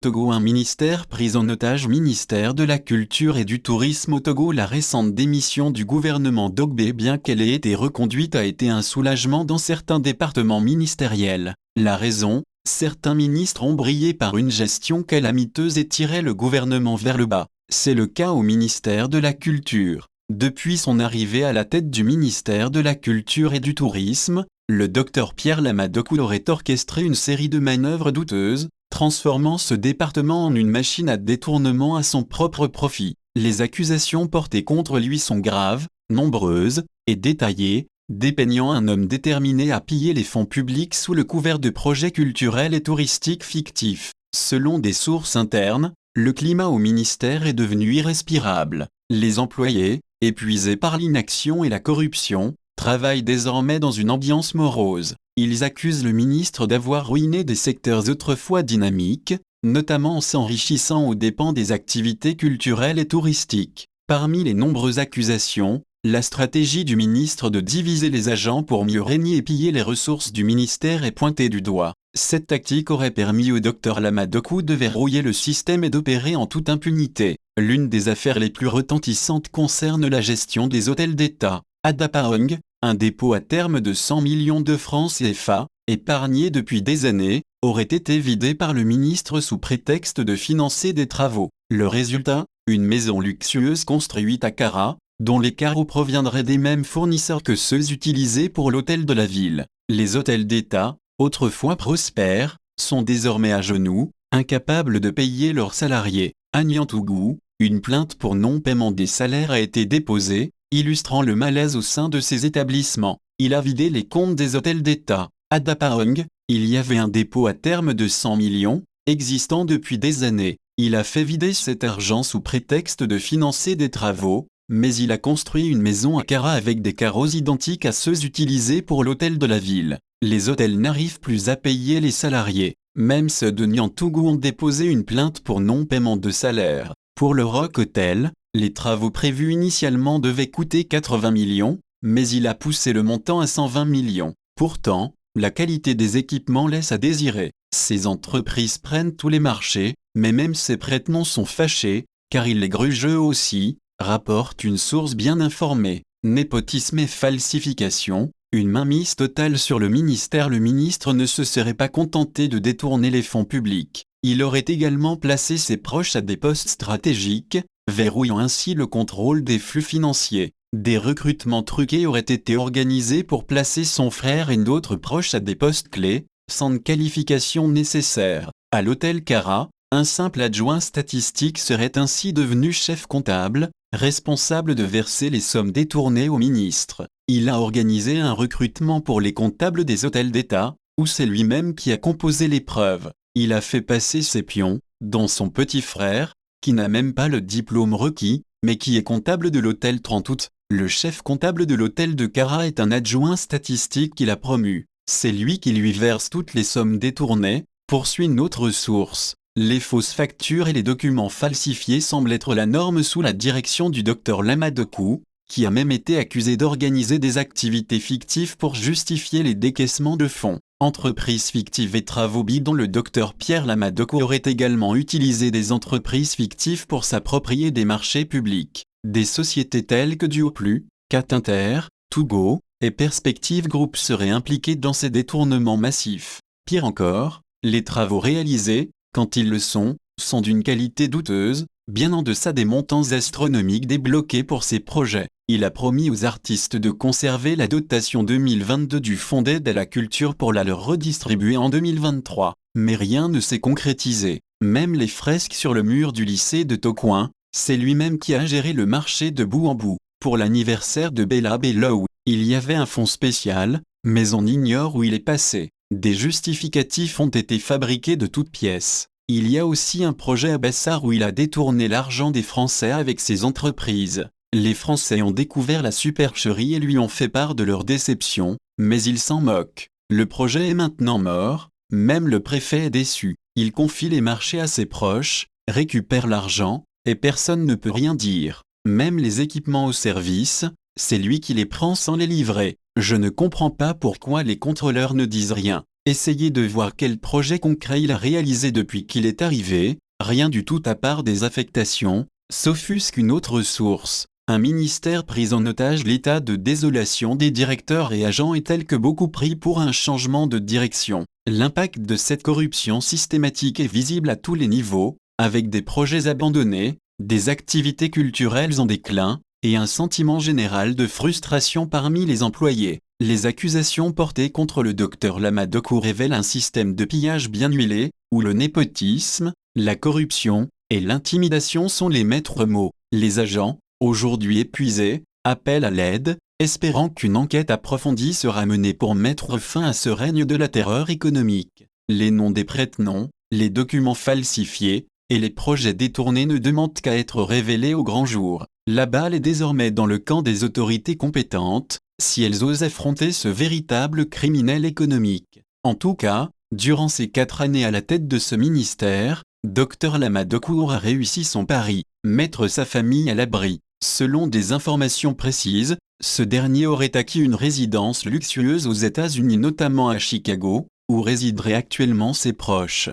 Togo, un ministère pris en otage. Ministère de la Culture et du Tourisme au Togo. La récente démission du gouvernement d'Ogbe, bien qu'elle ait été reconduite, a été un soulagement dans certains départements ministériels. La raison, certains ministres ont brillé par une gestion calamiteuse et tiré le gouvernement vers le bas. C'est le cas au ministère de la Culture. Depuis son arrivée à la tête du ministère de la Culture et du Tourisme, le docteur Pierre Lamadokou aurait orchestré une série de manœuvres douteuses, transformant ce département en une machine à détournement à son propre profit. Les accusations portées contre lui sont graves, nombreuses et détaillées, dépeignant un homme déterminé à piller les fonds publics sous le couvert de projets culturels et touristiques fictifs. Selon des sources internes, le climat au ministère est devenu irrespirable. Les employés, épuisés par l'inaction et la corruption, travaillent désormais dans une ambiance morose. Ils accusent le ministre d'avoir ruiné des secteurs autrefois dynamiques, notamment en s'enrichissant aux dépens des activités culturelles et touristiques. Parmi les nombreuses accusations, la stratégie du ministre de diviser les agents pour mieux régner et piller les ressources du ministère est pointée du doigt. Cette tactique aurait permis au docteur Lamadokou de verrouiller le système et d'opérer en toute impunité. L'une des affaires les plus retentissantes concerne la gestion des hôtels d'État. Adapaong, un dépôt à terme de 100 millions de francs CFA, épargné depuis des années, aurait été vidé par le ministre sous prétexte de financer des travaux. Le résultat, une maison luxueuse construite à Kara, dont les carreaux proviendraient des mêmes fournisseurs que ceux utilisés pour l'hôtel de la ville. Les hôtels d'État, autrefois prospères, sont désormais à genoux, incapables de payer leurs salariés. À Niantougou, une plainte pour non-paiement des salaires a été déposée, illustrant le malaise au sein de ces établissements. Il a vidé les comptes des hôtels d'État. À Dapaong, il y avait un dépôt à terme de 100 millions, existant depuis des années. Il a fait vider cet argent sous prétexte de financer des travaux, mais il a construit une maison à Kara avec des carreaux identiques à ceux utilisés pour l'hôtel de la ville. Les hôtels n'arrivent plus à payer les salariés. Même ceux de Niantougou ont déposé une plainte pour non-paiement de salaire. Pour le Rock Hotel, les travaux prévus initialement devaient coûter 80 millions, mais il a poussé le montant à 120 millions. Pourtant, la qualité des équipements laisse à désirer. Ces entreprises prennent tous les marchés, mais même ces prête-noms sont fâchés, car ils les grugent eux aussi, rapporte une source bien informée. Népotisme et falsification, une mainmise totale sur le ministère. Le ministre ne se serait pas contenté de détourner les fonds publics. Il aurait également placé ses proches à des postes stratégiques, verrouillant ainsi le contrôle des flux financiers. Des recrutements truqués auraient été organisés pour placer son frère et d'autres proches à des postes clés, sans qualification nécessaire. À l'hôtel Kara, un simple adjoint statistique serait ainsi devenu chef comptable, responsable de verser les sommes détournées au ministre. Il a organisé un recrutement pour les comptables des hôtels d'État, où c'est lui-même qui a composé les preuves. Il a fait passer ses pions, dont son petit frère, qui n'a même pas le diplôme requis, mais qui est comptable de l'hôtel 30 août. Le chef comptable de l'hôtel de Kara est un adjoint statistique qu'il a promu. C'est lui qui lui verse toutes les sommes détournées, poursuit notre source. Les fausses factures et les documents falsifiés semblent être la norme sous la direction du docteur Lamadokou, qui a même été accusé d'organiser des activités fictives pour justifier les décaissements de fonds. Entreprises fictives et travaux bidons. Le docteur Pierre Lamadokou aurait également utilisé des entreprises fictives pour s'approprier des marchés publics. Des sociétés telles que Duoplu, Catinter, Tougo et Perspective Group seraient impliquées dans ces détournements massifs. Pire encore, les travaux réalisés, quand ils le sont d'une qualité douteuse, bien en deçà des montants astronomiques débloqués pour ces projets. Il a promis aux artistes de conserver la dotation 2022 du Fonds d'aide à la culture pour la leur redistribuer en 2023. Mais rien ne s'est concrétisé. Même les fresques sur le mur du lycée de Tocoin, c'est lui-même qui a géré le marché de bout en bout. Pour l'anniversaire de Bella Bello, il y avait un fonds spécial, mais on ignore où il est passé. Des justificatifs ont été fabriqués de toutes pièces. Il y a aussi un projet à Bassar où il a détourné l'argent des Français avec ses entreprises. Les Français ont découvert la supercherie et lui ont fait part de leur déception, mais ils s'en moquent. Le projet est maintenant mort, même le préfet est déçu. Il confie les marchés à ses proches, récupère l'argent, et personne ne peut rien dire. Même les équipements au service, c'est lui qui les prend sans les livrer. Je ne comprends pas pourquoi les contrôleurs ne disent rien. Essayez de voir quel projet concret il a réalisé depuis qu'il est arrivé, rien du tout à part des affectations, s'offusque une autre source. Un ministère pris en otage. L'état de désolation des directeurs et agents est tel que beaucoup prient pour un changement de direction. L'impact de cette corruption systématique est visible à tous les niveaux, avec des projets abandonnés, des activités culturelles en déclin, et un sentiment général de frustration parmi les employés. Les accusations portées contre le Dr Lama Doku révèlent un système de pillage bien huilé, où le népotisme, la corruption et l'intimidation sont les maîtres mots. Les agents, aujourd'hui épuisés, appellent à l'aide, espérant qu'une enquête approfondie sera menée pour mettre fin à ce règne de la terreur économique. Les noms des prête-noms, les documents falsifiés et les projets détournés ne demandent qu'à être révélés au grand jour. La balle est désormais dans le camp des autorités compétentes, si elles osent affronter ce véritable criminel économique. En tout cas, durant ces 4 années à la tête de ce ministère, Dr Lama Doku aura réussi son pari, mettre sa famille à l'abri. Selon des informations précises, ce dernier aurait acquis une résidence luxueuse aux États-Unis, notamment à Chicago, où résideraient actuellement ses proches.